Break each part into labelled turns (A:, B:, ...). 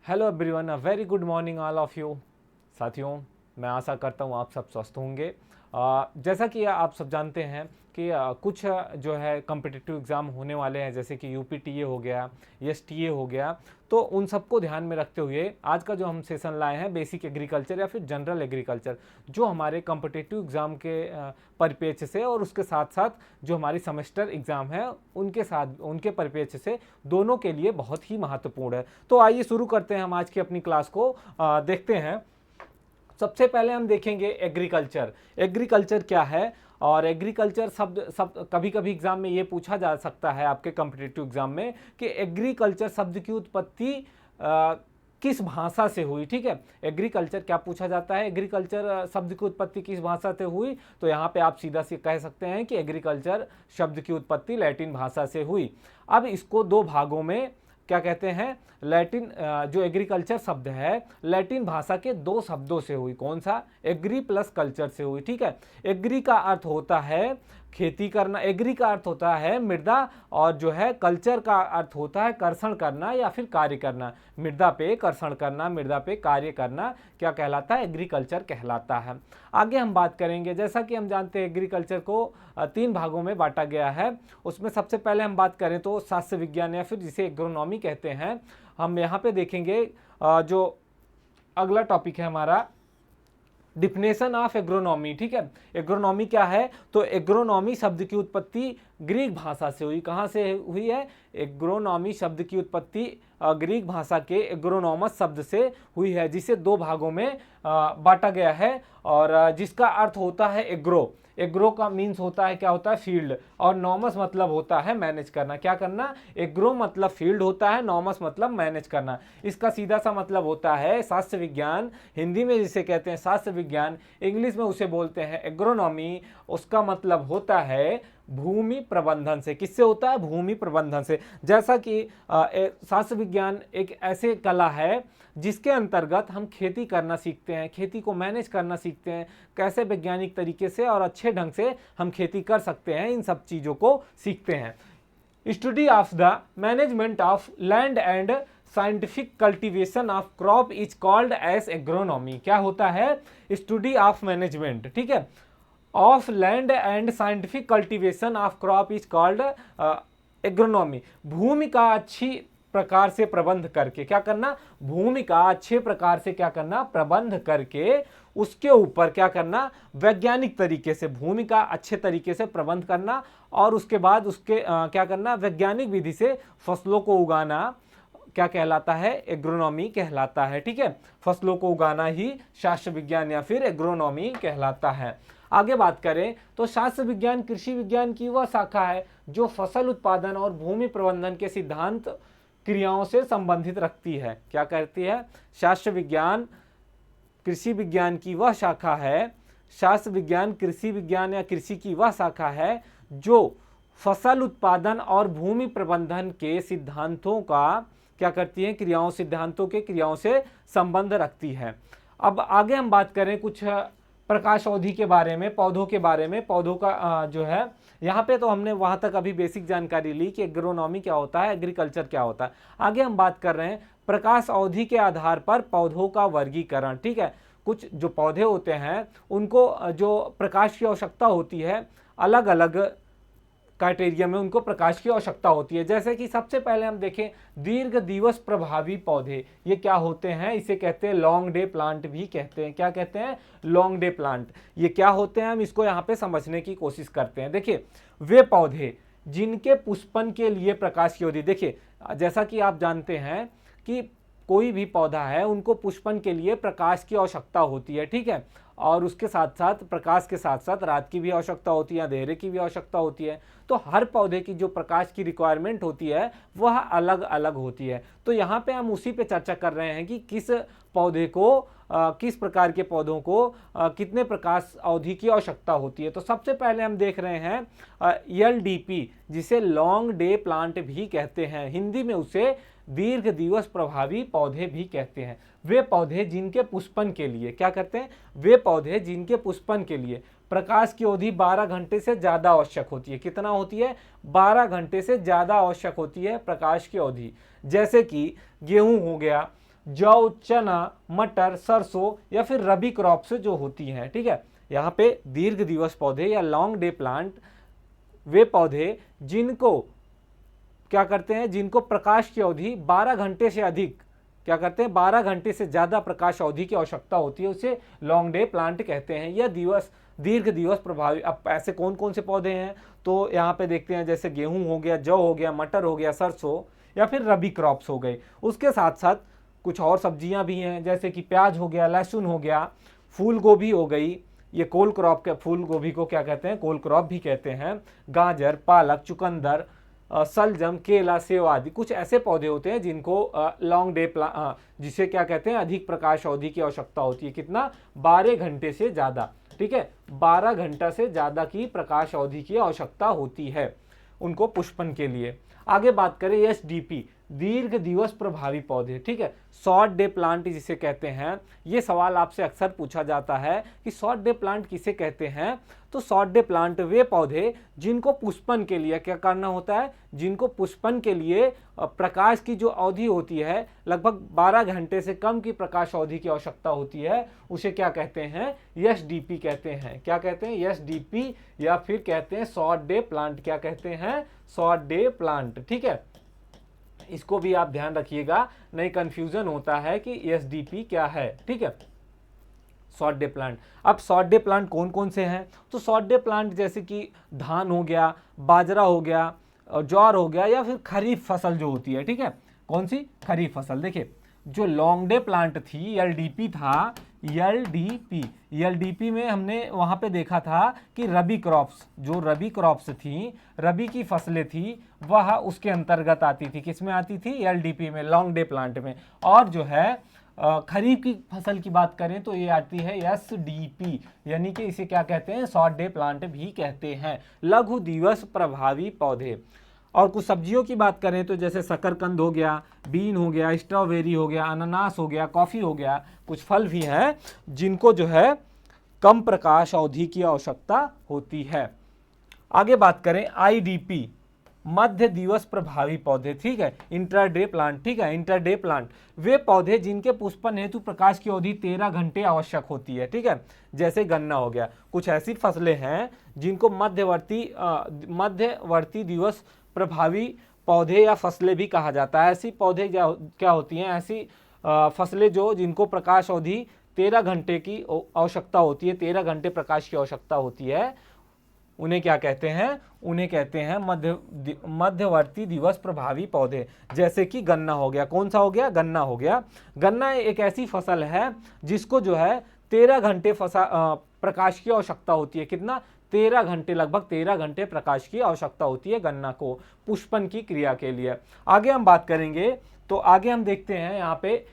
A: Hello everyone, a very good morning all of you. साथियों, मैं आशा करता हूँ आप सब स्वस्थ होंगे। जैसा कि आप सब जानते हैं कि कुछ जो है कम्पिटिटिव एग्ज़ाम होने वाले हैं, जैसे कि यूपीटीए हो गया, एसटीए हो गया। तो उन सबको ध्यान में रखते हुए आज का जो हम सेशन लाए हैं बेसिक एग्रीकल्चर या फिर जनरल एग्रीकल्चर, जो हमारे कम्पिटिटिव एग्ज़ाम के परिप्रेक्ष्य से और उसके साथ साथ जो हमारी सेमेस्टर एग्ज़ाम है उनके परिप्रेक्ष्य से दोनों के लिए बहुत ही महत्वपूर्ण है। तो आइए शुरू करते हैं हम आज की अपनी क्लास को। देखते हैं। सबसे पहले हम देखेंगे एग्रीकल्चर। एग्रीकल्चर क्या है और एग्रीकल्चर शब्द कभी कभी एग्जाम में ये पूछा जा सकता है आपके कॉम्पिटिटिव एग्जाम में कि एग्रीकल्चर शब्द की उत्पत्ति किस भाषा से हुई। ठीक है, एग्रीकल्चर क्या पूछा जाता है, एग्रीकल्चर शब्द की उत्पत्ति किस भाषा से हुई। तो यहाँ पे आप सीधा से कह सकते हैं कि एग्रीकल्चर शब्द की उत्पत्ति लैटिन भाषा से हुई। अब इसको दो भागों में क्या कहते हैं, लैटिन जो एग्रीकल्चर शब्द है लैटिन भाषा के दो शब्दों से हुई। कौन सा? एग्री प्लस कल्चर से हुई। ठीक है, एग्री का अर्थ होता है खेती करना, एग्री का अर्थ होता है मृदा, और जो है कल्चर का अर्थ होता है कर्षण करना या फिर कार्य करना। मृदा पे कर्षण करना, मृदा पे कार्य करना क्या कहलाता है? एग्रीकल्चर कहलाता है। आगे हम बात करेंगे, जैसा कि हम जानते हैं एग्रीकल्चर को तीन भागों में बांटा गया है। उसमें सबसे पहले हम बात करें तो शास्त्र विज्ञान या फिर जिसे एग्रोनॉमी कहते हैं। हम यहाँ पे देखेंगे जो अगला टॉपिक है हमारा डिफिनेशन ऑफ एग्रोनॉमी। ठीक है, एग्रोनॉमी क्या है? तो एग्रोनॉमी शब्द की उत्पत्ति ग्रीक भाषा से हुई। कहाँ से हुई है? एग्रोनॉमी शब्द की उत्पत्ति ग्रीक भाषा के एग्रोनॉमस शब्द से हुई है, जिसे दो भागों में बांटा गया है और जिसका अर्थ होता है एग्रो। एग्रो का मीन्स होता है, क्या होता है? फील्ड, और नॉमस मतलब होता है मैनेज करना। क्या करना? एग्रो मतलब फील्ड होता है, नॉमस मतलब मैनेज करना। इसका सीधा सा मतलब होता है शास्त्र विज्ञान, हिंदी में जिसे कहते हैं शास्त्र विज्ञान, इंग्लिश में उसे बोलते हैं एग्रोनॉमी। उसका मतलब होता है भूमि प्रबंधन से। किससे होता है? भूमि प्रबंधन से। जैसा कि शास्त्र विज्ञान एक ऐसे कला है जिसके अंतर्गत हम खेती करना सीखते हैं, खेती को मैनेज करना सीखते हैं, कैसे वैज्ञानिक तरीके से और अच्छे ढंग से हम खेती कर सकते हैं, इन सब चीज़ों को सीखते हैं। Study of the management of land and scientific cultivation of crop is called as agronomy. क्या होता है? स्टडी ऑफ मैनेजमेंट, ठीक है, of land and scientific cultivation of crop is called agronomy. भूमि का अच्छी प्रकार से प्रबंध करके क्या करना? भूमि का अच्छे प्रकार से क्या करना? प्रबंध करके उसके ऊपर क्या करना? वैज्ञानिक तरीके से भूमि का अच्छे तरीके से प्रबंध करना और उसके बाद उसके क्या करना? वैज्ञानिक विधि से फसलों को उगाना क्या कहलाता है? एग्रोनॉमी कहलाता है। ठीक है, फसलों को उगाना ही शास्त्र विज्ञान या फिर एग्रोनॉमी कहलाता है। आगे बात करें तो शास्त्र विज्ञान कृषि विज्ञान की वह शाखा है जो फसल उत्पादन और भूमि प्रबंधन के सिद्धांत क्रियाओं से संबंधित रखती है। क्या करती है? शास्त्र विज्ञान कृषि विज्ञान की वह शाखा है, शास्त्र विज्ञान कृषि विज्ञान या कृषि की वह शाखा है जो फसल उत्पादन और भूमि प्रबंधन के सिद्धांतों का क्या करती है? क्रियाओं, सिद्धांतों के क्रियाओं से संबंध रखती है। अब आगे हम बात करें कुछ प्रकाश अवधि के बारे में, पौधों के बारे में। पौधों का जो है यहाँ पे तो हमने वहाँ तक अभी बेसिक जानकारी ली कि एग्रोनॉमी क्या होता है, एग्रीकल्चर क्या होता है। आगे हम बात कर रहे हैं प्रकाश अवधि के आधार पर पौधों का वर्गीकरण। ठीक है, कुछ जो पौधे होते हैं उनको जो प्रकाश की आवश्यकता होती है, अलग अलग क्राइटेरिया में उनको प्रकाश की आवश्यकता होती है। जैसे कि सबसे पहले हम देखें दीर्घ दिवस प्रभावी पौधे, ये क्या होते हैं? इसे कहते हैं लॉन्ग डे प्लांट भी कहते हैं। क्या कहते हैं? Long day plant. ये क्या होते हैं? हम इसको यहाँ पे समझने की कोशिश करते हैं। देखिए, वे पौधे जिनके पुष्पन के लिए प्रकाश की अवधि, देखिए जैसा कि आप जानते हैं कि कोई भी पौधा है उनको पुष्पन के लिए प्रकाश की आवश्यकता होती है। ठीक है, और उसके साथ साथ प्रकाश के साथ साथ रात की भी आवश्यकता होती है, अंधेरे की भी आवश्यकता होती है। तो हर पौधे की जो प्रकाश की रिक्वायरमेंट होती है वह अलग अलग होती है। तो यहाँ पे हम उसी पे चर्चा कर रहे हैं कि किस पौधे को किस प्रकार के पौधों को कितने प्रकाश अवधि की आवश्यकता होती है। तो सबसे पहले हम देख रहे हैं LDP, जिसे लॉन्ग डे प्लांट भी कहते हैं, हिंदी में उसे दीर्घ दिवस प्रभावी पौधे भी कहते हैं। वे पौधे जिनके पुष्पन के लिए क्या करते हैं? वे पौधे जिनके पुष्पन के लिए प्रकाश की अवधि 12 घंटे से ज़्यादा आवश्यक होती है। कितना होती है? 12 घंटे से ज़्यादा आवश्यक होती है प्रकाश की अवधि। जैसे कि गेहूं हो गया, जौ, चना, मटर, सरसों या फिर रबी क्रॉप्स जो होती हैं। ठीक है, यहाँ पे दीर्घ दिवस पौधे या लॉन्ग डे प्लांट वे पौधे जिनको क्या करते हैं, जिनको प्रकाश की अवधि 12 घंटे से अधिक, क्या करते हैं, 12 घंटे से ज्यादा प्रकाश अवधि की आवश्यकता होती है, उसे लॉन्ग डे प्लांट कहते हैं। यह दीर्घ दिवस प्रभावी। अब ऐसे कौन कौन से पौधे हैं, तो यहाँ पे देखते हैं, जैसे गेहूं हो गया, जौ हो गया, मटर हो गया, सरसों या फिर रबी क्रॉप्स हो गए। उसके साथ साथ कुछ और सब्जियां भी हैं, जैसे कि प्याज हो गया, लहसुन हो गया, फूल गोभी हो गई, ये कोल क्रॉप के, फूल गोभी को क्या कहते हैं, कोल क्रॉप भी कहते हैं, गाजर, पालक, चुकंदर, सलजम, केला, सेव आदि कुछ ऐसे पौधे होते हैं जिनको लॉन्ग डे जिसे क्या कहते हैं, अधिक प्रकाश अवधि की आवश्यकता होती है। कितना, 12 घंटे से ज्यादा। ठीक है, 12 घंटा से ज्यादा की प्रकाश अवधि की आवश्यकता होती है उनको पुष्पन के लिए। आगे बात करें एसडीपी, दीर्घ दिवस प्रभावी पौधे। ठीक है, शॉर्ट डे प्लांट जिसे कहते हैं। ये सवाल आपसे अक्सर पूछा जाता है कि शॉर्ट डे प्लांट किसे कहते हैं, तो शॉर्ट डे प्लांट वे पौधे जिनको पुष्पन के लिए क्या करना होता है, जिनको पुष्पन के लिए प्रकाश की जो अवधि होती है लगभग 12 घंटे से कम की प्रकाश अवधि की आवश्यकता होती है, उसे क्या कहते हैं, एसडीपी कहते हैं। क्या कहते हैं, एसडीपी, या फिर कहते हैं शॉर्ट डे प्लांट। क्या कहते हैं, शॉर्ट डे प्लांट। ठीक है, इसको भी आप ध्यान रखिएगा, नहीं कंफ्यूजन होता है कि एसडीपी क्या है। ठीक है, शॉर्ट डे प्लांट। अब शॉर्ट डे प्लांट कौन कौन से हैं, तो शॉर्ट डे प्लांट जैसे कि धान हो गया, बाजरा हो गया, ज्वार हो गया, या फिर खरीफ फसल जो होती है। ठीक है, कौन सी, खरीफ फसल। देखिए, जो लॉन्ग डे प्लांट थी, एलडीपी था, एलडीपी में हमने वहां पे देखा था कि रबी क्रॉप्स, जो रबी क्रॉप्स थी, रबी की फसलें थी, वह उसके अंतर्गत आती थी। किस में आती थी, एलडीपी में, लॉन्ग डे प्लांट में। और जो है खरीफ की फसल की बात करें तो ये आती है एसडीपी, यानी कि इसे क्या कहते हैं, शॉर्ट डे प्लांट भी कहते हैं, लघु दिवस प्रभावी पौधे। और कुछ सब्जियों की बात करें तो जैसे शकरकंद हो गया, बीन हो गया, स्ट्रॉबेरी हो गया, अनानास हो गया, कॉफ़ी हो गया, कुछ फल भी हैं जिनको जो है कम प्रकाश अवधि की आवश्यकता होती है। आगे बात करें आईडीपी, मध्य दिवस प्रभावी पौधे। ठीक है, इंटरडे प्लांट। ठीक है, इंटरडे प्लांट वे पौधे जिनके पुष्पन हेतु प्रकाश की अवधि 13 घंटे आवश्यक होती है। ठीक है, जैसे गन्ना हो गया। कुछ ऐसी फसलें हैं जिनको मध्यवर्ती दिवस प्रभावी पौधे या फसलें भी कहा जाता है। ऐसी पौधे क्या होती हैं, ऐसी फसलें जो जिनको प्रकाश अवधि 13 घंटे की आवश्यकता होती है, 13 घंटे प्रकाश की आवश्यकता होती है, उन्हें क्या कहते हैं, उन्हें कहते हैं मध्यवर्ती दिवस प्रभावी पौधे। जैसे कि गन्ना हो गया, कौन सा हो गया, गन्ना हो गया। गन्ना एक ऐसी फसल है जिसको जो है 13 घंटे प्रकाश की आवश्यकता होती है। कितना, 13 घंटे, लगभग 13 घंटे प्रकाश की आवश्यकता होती है गन्ना को पुष्पन की क्रिया के लिए। आगे हम बात करेंगे तो आगे हम देखते हैं यहाँ पे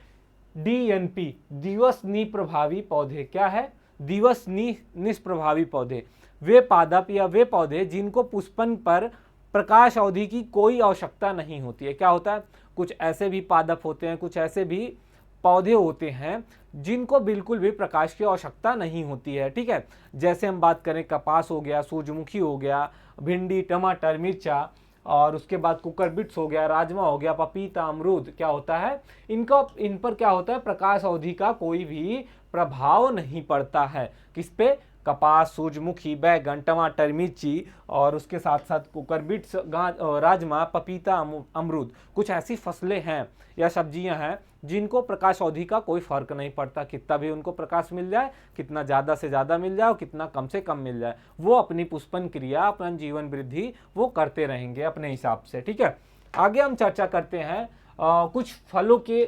A: डीएनपी, दिवस निप्रभावी पौधे। क्या है, दिवस निष्प्रभावी पौधे, वे पादप या वे पौधे जिनको पुष्पन पर प्रकाश अवधि की कोई आवश्यकता नहीं होती है। क्या होता है, कुछ ऐसे भी पादप होते हैं, कुछ ऐसे भी पौधे होते हैं जिनको बिल्कुल भी प्रकाश की आवश्यकता नहीं होती है। ठीक है, जैसे हम बात करें कपास हो गया, सूरजमुखी हो गया, भिंडी, टमाटर, मिर्चा, और उसके बाद कुकरबिट्स हो गया, राजमा हो गया, पपीता, अमरूद, क्या होता है, इन पर क्या होता है, प्रकाश अवधि का कोई भी प्रभाव नहीं पड़ता है। किस पे, कपास, सूरजमुखी, बैगन, टमाटर, मिर्ची, और उसके साथ साथ कुकरबिट्स, राजमा, पपीता, अमरूद, कुछ ऐसी फसलें हैं या सब्जियां हैं जिनको प्रकाश अवधि का कोई फर्क नहीं पड़ता। कितना भी उनको प्रकाश मिल जाए, कितना ज़्यादा से ज़्यादा मिल जाए और कितना कम से कम मिल जाए, वो अपनी पुष्पन क्रिया, अपना जीवन वृद्धि वो करते रहेंगे अपने हिसाब से। ठीक है, आगे हम चर्चा करते हैं कुछ फलों के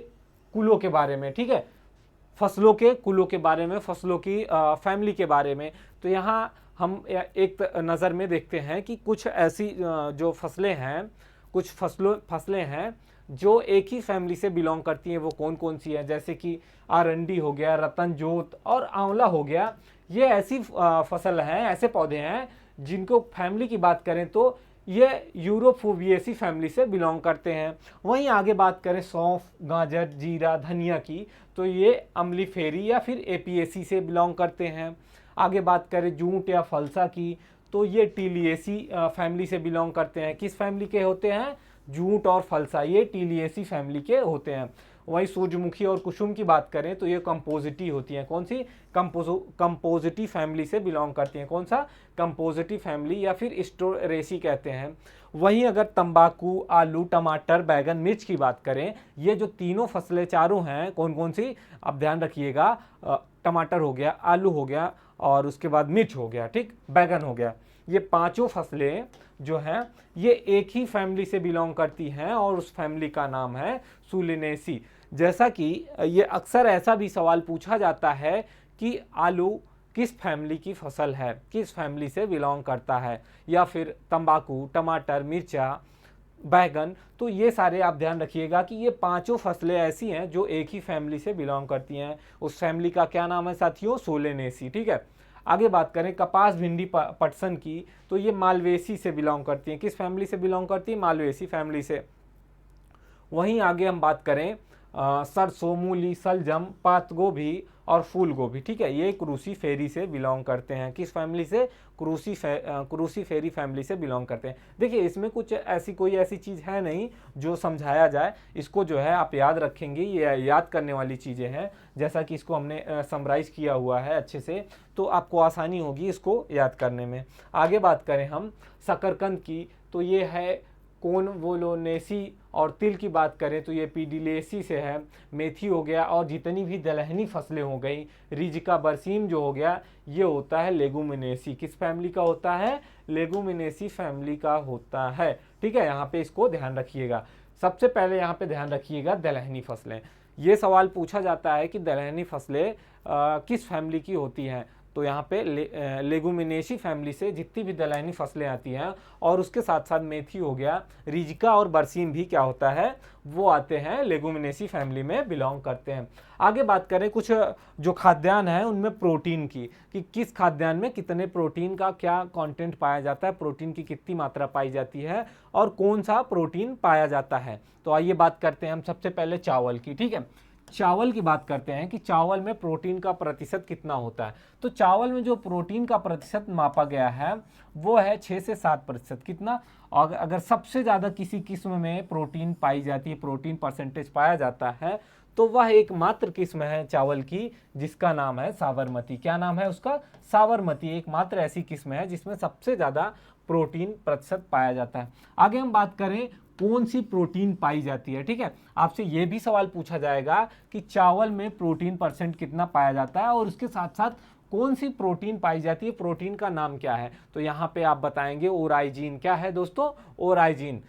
A: कुलों के बारे में। ठीक है, फसलों के कुलों के बारे में, फसलों की फैमिली के बारे में। तो यहाँ हम एक नज़र में देखते हैं कि कुछ ऐसी जो फसलें हैं, कुछ फसलें हैं जो एक ही फैमिली से बिलोंग करती हैं। वो कौन कौन सी हैं, जैसे कि आरंडी हो गया, रतनजोत और आंवला हो गया। ये ऐसी फसल हैं, ऐसे पौधे हैं जिनको फैमिली की बात करें तो ये यूरोफोबिएसी फैमिली से बिलोंग करते हैं। वहीं आगे बात करें सौंफ, गाजर, जीरा, धनिया की, तो ये अम्लीफेरी या फिर एपीएसी से बिलोंग करते हैं। आगे बात करें जूट या फलसा की, तो ये टीलिएसी फैमिली से बिलोंग करते हैं। किस फैमिली के होते हैं, जूट और फलसा, ये टीलिएसी फैमिली के होते हैं। वहीं सूरजमुखी और कुसुम की बात करें तो ये कंपोजिटी होती हैं। कौन सी? कंपोजिटी फैमिली से बिलोंग करती हैं। कौन सा? कंपोजिटी फैमिली या फिर स्टोरेसी कहते हैं। वहीं अगर तंबाकू, आलू, टमाटर, बैगन, मिर्च की बात करें, ये जो तीनों फसलें चारों हैं, कौन कौन सी? अब ध्यान रखिएगा, टमाटर हो गया, आलू हो गया और उसके बाद मिर्च हो गया, ठीक, बैगन हो गया, ये पांचों फसलें जो हैं ये एक ही फैमिली से बिलोंग करती हैं और उस फैमिली का नाम है सोलेनेसी। जैसा कि ये अक्सर ऐसा भी सवाल पूछा जाता है कि आलू किस फैमिली की फसल है, किस फैमिली से बिलोंग करता है, या फिर तंबाकू, टमाटर, मिर्चा, बैगन। तो ये सारे आप ध्यान रखिएगा कि ये पांचों फसलें ऐसी हैं जो एक ही फैमिली से बिलोंग करती हैं। उस फैमिली का क्या नाम है साथियों? सोलेनेसी, ठीक है। आगे बात करें कपास, भिंडी, पटसन की, तो ये मालवेसी से बिलोंग करती हैं। किस फैमिली से बिलोंग करती है? मालवेसी फैमिली से। वहीं आगे हम बात करें सरसों, मूली, सलजम, पात गोभी और फूल गोभी, ठीक है, ये क्रूसीफेरी से बिलोंग करते हैं। किस फैमिली से? क्रूसीफेरी फैमिली से बिलोंग करते हैं। देखिए इसमें कुछ कोई ऐसी चीज़ है नहीं जो समझाया जाए, इसको जो है आप याद रखेंगे, ये याद करने वाली चीज़ें हैं। जैसा कि इसको हमने समराइज किया हुआ है अच्छे से, तो आपको आसानी होगी इसको याद करने में। आगे बात करें हम शकरकंद की, तो ये है कोनवोलोनेसी, और तिल की बात करें तो ये पीडिलेसी से है। मेथी हो गया, और जितनी भी दलहनी फसलें हो गई, रिजिका, बरसीम जो हो गया, ये होता है लेगुमिनेसी। किस फैमिली का होता है? लेगुमिनेसी फैमिली का होता है, ठीक है। यहाँ पे इसको ध्यान रखिएगा। सबसे पहले यहाँ पे ध्यान रखिएगा दलहनी फसलें। ये सवाल पूछा जाता है कि दलहनी फसलें किस फैमिली की होती हैं, तो यहाँ पे लेगुमिनेसी फैमिली से जितनी भी दलहनी फसलें आती हैं, और उसके साथ साथ मेथी हो गया, रिजिका और बरसीम भी क्या होता है? वो आते हैं लेगुमिनेसी फैमिली में बिलोंग करते हैं। आगे बात करें कुछ जो खाद्यान्न है उनमें प्रोटीन की, कि किस खाद्यान्न में कितने प्रोटीन का क्या कंटेंट पाया जाता है, प्रोटीन की कितनी मात्रा पाई जाती है और कौन सा प्रोटीन पाया जाता है। तो आइए बात करते हैं हम सबसे पहले चावल की, ठीक है। चावल की बात करते हैं कि चावल में प्रोटीन का प्रतिशत कितना होता है। तो चावल में जो प्रोटीन का प्रतिशत मापा गया है वो है 6 से 7%। कितना? और अगर सबसे ज़्यादा किसी किस्म में प्रोटीन पाई जाती है, प्रोटीन परसेंटेज पाया जाता है, तो वह एकमात्र किस्म है चावल की जिसका नाम है साबरमती। क्या नाम है उसका? साबरमती। एकमात्र ऐसी किस्म है जिसमें सबसे ज़्यादा प्रोटीन प्रतिशत पाया जाता है। आगे हम बात करें कौन सी प्रोटीन पाई जाती है, ठीक है। आपसे यह भी सवाल पूछा जाएगा कि चावल में प्रोटीन परसेंट कितना पाया जाता है और उसके साथ साथ कौन सी प्रोटीन पाई जाती है, प्रोटीन का नाम क्या है। तो यहाँ पे आप बताएंगे ओराइजीन। क्या है दोस्तों? ओराइजीन।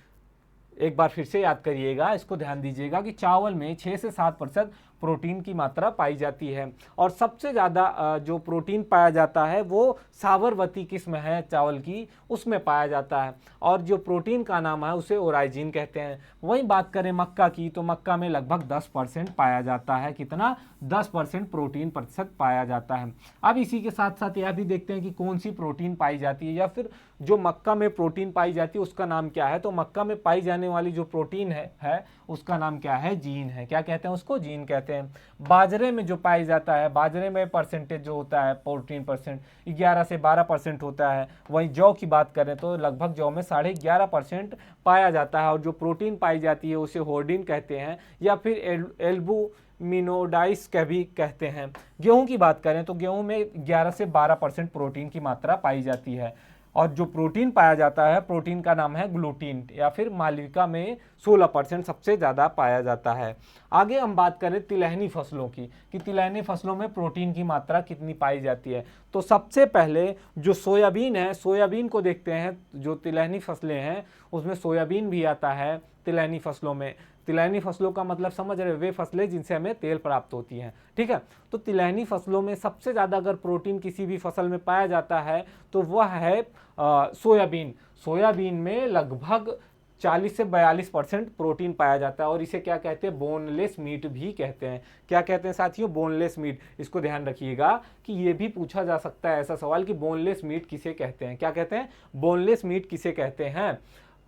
A: एक बार फिर से याद करिएगा, इसको ध्यान दीजिएगा कि चावल में 6 से 7% प्रोटीन की मात्रा पाई जाती है, और सबसे ज़्यादा जो प्रोटीन पाया जाता है वो साबरमती किस्म है चावल की, उसमें पाया जाता है, और जो प्रोटीन का नाम है उसे ओराइजीन कहते हैं। वहीं बात करें मक्का की, तो मक्का में लगभग 10% पाया जाता है। कितना? 10% प्रोटीन प्रतिशत पाया जाता है। अब इसी के साथ साथ यह भी देखते हैं कि कौन सी प्रोटीन पाई जाती है, या फिर जो मक्का में प्रोटीन पाई जाती है उसका नाम क्या है। तो मक्का में पाई जाने वाली जो प्रोटीन है उसका नाम क्या है? जीन है। क्या कहते हैं उसको? जीन कहते हैं। बाजरे में जो पाई जाता है, बाजरे में परसेंटेज जो होता है प्रोटीन परसेंट 11 से 12% होता है। वहीं जौ की बात करें तो लगभग जौ में 11.5% पाया जाता है, और जो प्रोटीन पाई जाती है उसे होर्डिन कहते हैं, या फिर एल्बुमिनोडाइस भी कहते हैं। गेहूं की बात करें तो गेहूं में 11 से 12% प्रोटीन की मात्रा पाई जाती है, और जो प्रोटीन पाया जाता है प्रोटीन का नाम है ग्लूटीन, या फिर मालविका में 16% सबसे ज़्यादा पाया जाता है। आगे हम बात करें तिलहनी फसलों की, कि तिलहनी फसलों में प्रोटीन की मात्रा कितनी पाई जाती है। तो सबसे पहले जो सोयाबीन है, सोयाबीन को देखते हैं। जो तिलहनी फसलें हैं उसमें सोयाबीन भी आता है तिलहनी फसलों में। तिलहनी फसलों का मतलब समझ रहे, वे फसलें जिनसे हमें तेल प्राप्त होती हैं, ठीक है। तो तिलहनी फसलों में सबसे ज़्यादा अगर प्रोटीन किसी भी फसल में पाया जाता है तो वह है सोयाबीन। सोयाबीन में लगभग 40 से 42% प्रोटीन पाया जाता है, और इसे क्या कहते हैं? बोनलेस मीट भी कहते हैं। क्या कहते हैं साथियों? Boneless meat. इसको ध्यान रखिएगा कि ये भी पूछा जा सकता है ऐसा सवाल कि बोनलेस मीट किसे कहते हैं। क्या कहते हैं? बोनलेस मीट किसे कहते हैं?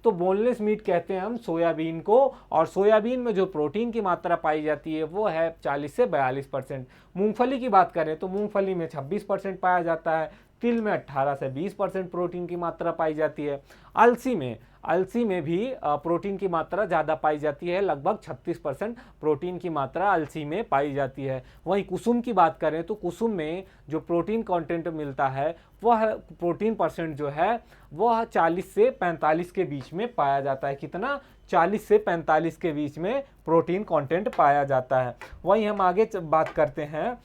A: तो बोनलेस मीट कहते हैं हम सोयाबीन को, और सोयाबीन में जो प्रोटीन की मात्रा पाई जाती है वो है 40 से 42%। मूंगफली की बात करें तो मूंगफली में 26% पाया जाता है, तिल में 18 से 20% प्रोटीन की मात्रा पाई जाती है। अलसी में भी प्रोटीन की मात्रा ज़्यादा पाई जाती है, लगभग 36% प्रोटीन की मात्रा अलसी में पाई जाती है। वहीं कुसुम की बात करें तो कुसुम में जो प्रोटीन कंटेंट मिलता है वह प्रोटीन परसेंट जो है वह 40 से 45 के बीच में पाया जाता है। कितना? 40 से 45 के बीच में प्रोटीन कंटेंट पाया जाता है। वहीं हम आगे बात करते हैं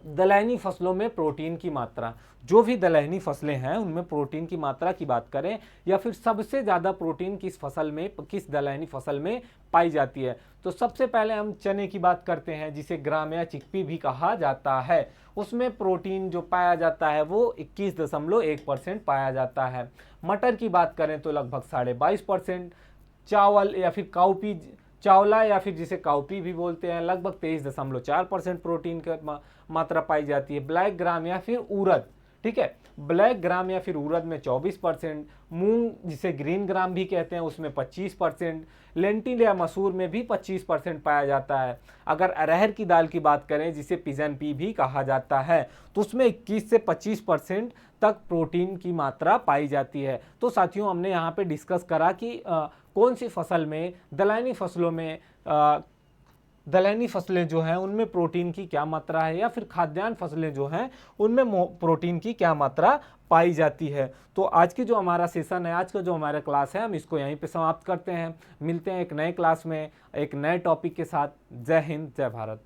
A: दलहनी फसलों में प्रोटीन की मात्रा। जो भी दलहनी फसलें हैं उनमें प्रोटीन की मात्रा की बात करें या फिर सबसे ज़्यादा प्रोटीन किस दलहनी फसल में पाई जाती है, तो सबसे पहले हम चने की बात करते हैं जिसे ग्राम या चिकपी भी कहा जाता है। उसमें प्रोटीन जो पाया जाता है वो 21.1% पाया जाता है। मटर की बात करें तो लगभग 22.5%। चावल या फिर चावला या फिर जिसे काउपी भी बोलते हैं लगभग 23.4% प्रोटीन की मात्रा पाई जाती है। ब्लैक ग्राम या फिर उड़द, ठीक है, ब्लैक ग्राम या फिर उड़द में 24%। मूंग जिसे ग्रीन ग्राम भी कहते हैं उसमें 25%। लेंटिल या मसूर में भी 25% पाया जाता है। अगर अरहर की दाल की बात करें जिसे पिजन पी भी कहा जाता है तो उसमें 21 से 25% तक प्रोटीन की मात्रा पाई जाती है। तो साथियों हमने यहाँ पे डिस्कस करा कि कौन सी फसल में दलहनी फसलें जो हैं उनमें प्रोटीन की क्या मात्रा है या फिर खाद्यान्न फसलें जो हैं उनमें प्रोटीन की क्या मात्रा पाई जाती है। तो आज की जो हमारा सेशन है, आज का जो हमारा क्लास है, हम इसको यहीं पे समाप्त करते हैं। मिलते हैं एक नए क्लास में एक नए टॉपिक के साथ। जय हिंद, जय भारत।